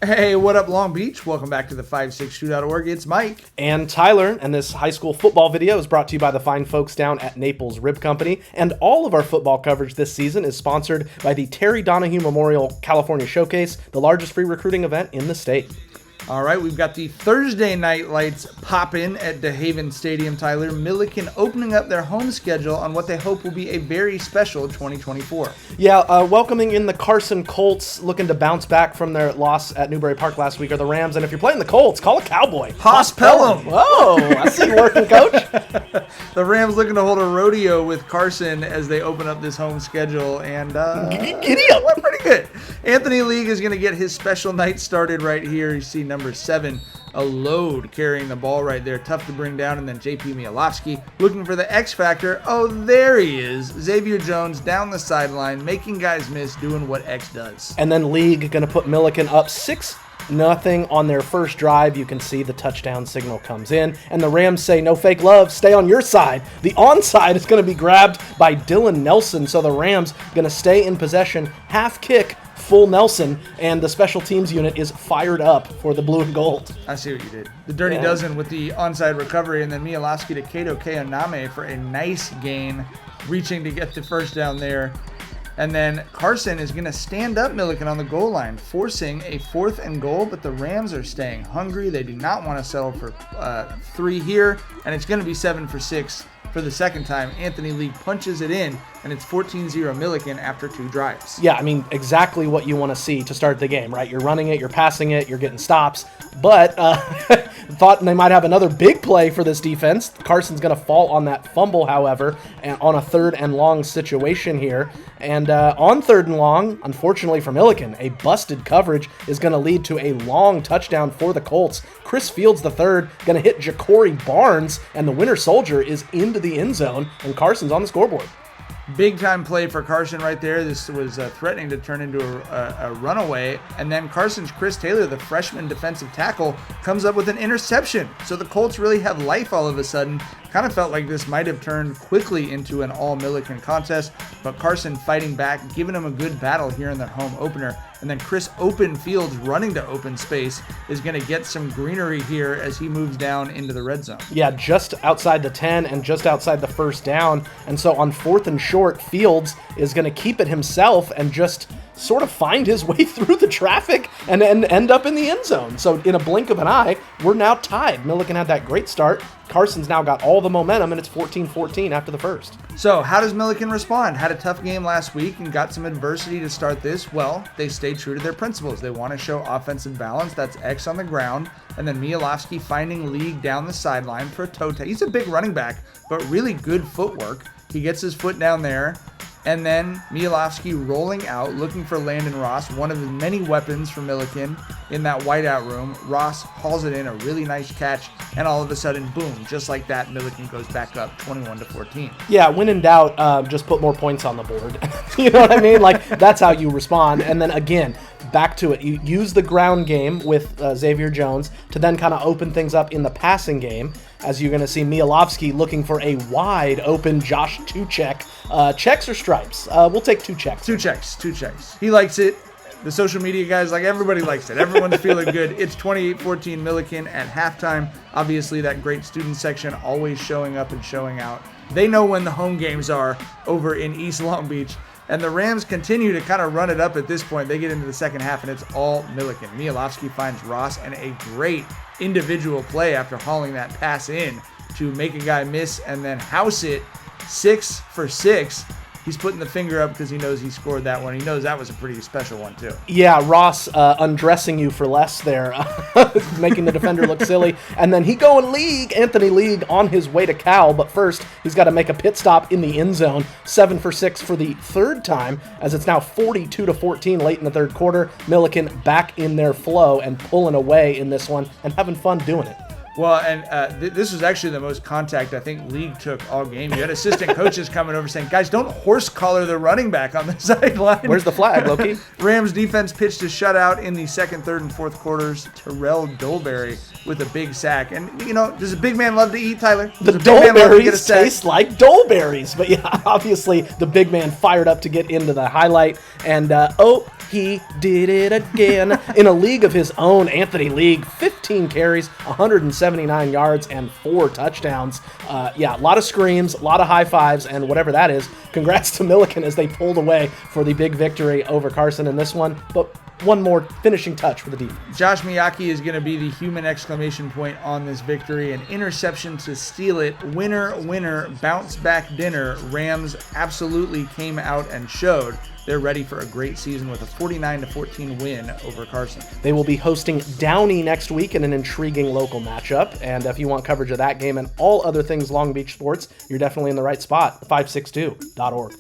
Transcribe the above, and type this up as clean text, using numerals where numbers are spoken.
Hey, what up, Long Beach? Welcome back to the 562.org. It's Mike. And Tyler, and this high school football video is brought to you by the fine folks down at Naples Rib Company. And all of our football coverage this season is sponsored by the Terry Donahue Memorial California Showcase, the largest free recruiting event in the state. All right, we've got the Thursday night lights popping at DeHaven Stadium, Tyler. Millikan opening up their home schedule on what they hope will be a very special 2024. Yeah, welcoming in the Carson Colts, looking to bounce back from their loss at Newbury Park last week, are the Rams. And if you're playing the Colts, call a Cowboy. Hoss Pelham. Whoa, I see you working, Coach. The Rams looking to hold a rodeo with Carson as they open up this home schedule. And Giddy up. we're pretty good. Anthony League is going to get his special night started right here. You see number 7, a load carrying the ball right there. Tough to bring down. And then J.P. Mielowski looking for the X factor. Oh, there he is. Xavier Jones down the sideline, making guys miss, doing what X does. And then League going to put Millikan up 6-0 on their first drive. You can see the touchdown signal comes in, and the Rams say, no fake love, stay on your side. The onside is going to be grabbed by Dylan Nelson, so the Rams going to stay in possession, half kick, full Nelson, and the special teams unit is fired up for the blue and gold. I see what you did. The Dirty Dozen with the onside recovery, and then Mielowski to Kato Keoname for a nice gain, reaching to get the first down there. And then Carson is going to stand up Millikan on the goal line, forcing a 4th and goal, but the Rams are staying hungry. They do not want to settle for 3 here, and it's going to be 7 for 6 for the second time. Anthony League punches it in, and it's 14-0 Millikan after 2 drives. Yeah, I mean, exactly what you want to see to start the game, right? You're running it, you're passing it, you're getting stops, but thought they might have another big play for this defense. Carson's going to fall on that fumble, however, and on a 3rd and long situation here. And on 3rd and long, unfortunately for Millikan, a busted coverage is going to lead to a long touchdown for the Colts. Chris Fields III going to hit Ja'Cory Barnes, and the winner soldier is into the end zone, and Carson's on the scoreboard. Big time play for Carson right there. This was threatening to turn into a runaway. And then Carson's Chris Taylor, the freshman defensive tackle, comes up with an interception. So the Colts really have life all of a sudden. Kind of felt like this might have turned quickly into an all-Millikan contest, but Carson fighting back, giving him a good battle here in their home opener. And then Chris Open Fields running to open space is going to get some greenery here as he moves down into the red zone. Yeah, just outside the 10 and just outside the first down. And so on 4th and short, Fields is going to keep it himself and just sort of find his way through the traffic and end up in the end zone. So in a blink of an eye, we're now tied. Millikan had that great start. Carson's now got all the momentum, and it's 14-14 after the first. So how does Millikan respond? Had a tough game last week and got some adversity to start this. Well, they stay true to their principles. They want to show offensive balance. That's X on the ground. And then Mielowski finding League down the sideline for a toe tag. He's a big running back, but really good footwork. He gets his foot down there. And then Mielowski rolling out, looking for Landon Ross, one of his many weapons for Millikan in that whiteout room. Ross hauls it in, a really nice catch, and all of a sudden, boom, just like that, Millikan goes back up 21-14. Yeah, when in doubt, just put more points on the board. You know what I mean? Like, that's how you respond. And then again, back to it. You use the ground game with Xavier Jones to then kind of open things up in the passing game, as you're going to see Mielowski looking for a wide open Josh Tuchek. Checks or stripes? We'll take 2 checks. 2 checks. He likes it. The social media guys, like, everybody likes it. Everyone's feeling good. It's 28-14 Millikan at halftime. Obviously, that great student section always showing up and showing out. They know when the home games are over in East Long Beach. And the Rams continue to kind of run it up at this point. They get into the second half, and it's all Millikan. Mielowski finds Ross, and a great individual play after hauling that pass in to make a guy miss and then house it 6 for 6. He's putting the finger up because he knows he scored that one. He knows that was a pretty special one, too. Yeah, Ross undressing you for less there, making the defender look silly. And then he going League, Anthony League, on his way to Cal. But first, he's got to make a pit stop in the end zone. 7 for 6 for the 3rd time, as it's now 42-14 late in the 3rd quarter. Millikan back in their flow and pulling away in this one and having fun doing it. Well, and this was actually the most contact I think league took all game. You had assistant coaches coming over saying, guys, don't horse collar the running back on the sideline. Where's the flag, Loki? Rams defense pitched a shutout in the second, third, and fourth quarters. Terrell Dolberry with a big sack. And, does a big man love to eat, Tyler? The Dolberries taste like Dolberries. But yeah, obviously the big man fired up to get into the highlight. And, he did it again. In a league of his own, Anthony League, 15 carries, 179 yards, and 4 touchdowns. A lot of screams, a lot of high fives, and whatever that is. Congrats to Millikan as they pulled away for the big victory over Carson in this one. But one more finishing touch for the defense. Josh Miyake is going to be the human exclamation point on this victory. An interception to steal it. Winner, winner, bounce back dinner. Rams absolutely came out and showed they're ready for a great season with a 49-14 win over Carson. They will be hosting Downey next week in an intriguing local matchup. And if you want coverage of that game and all other things Long Beach sports, you're definitely in the right spot. 562.org.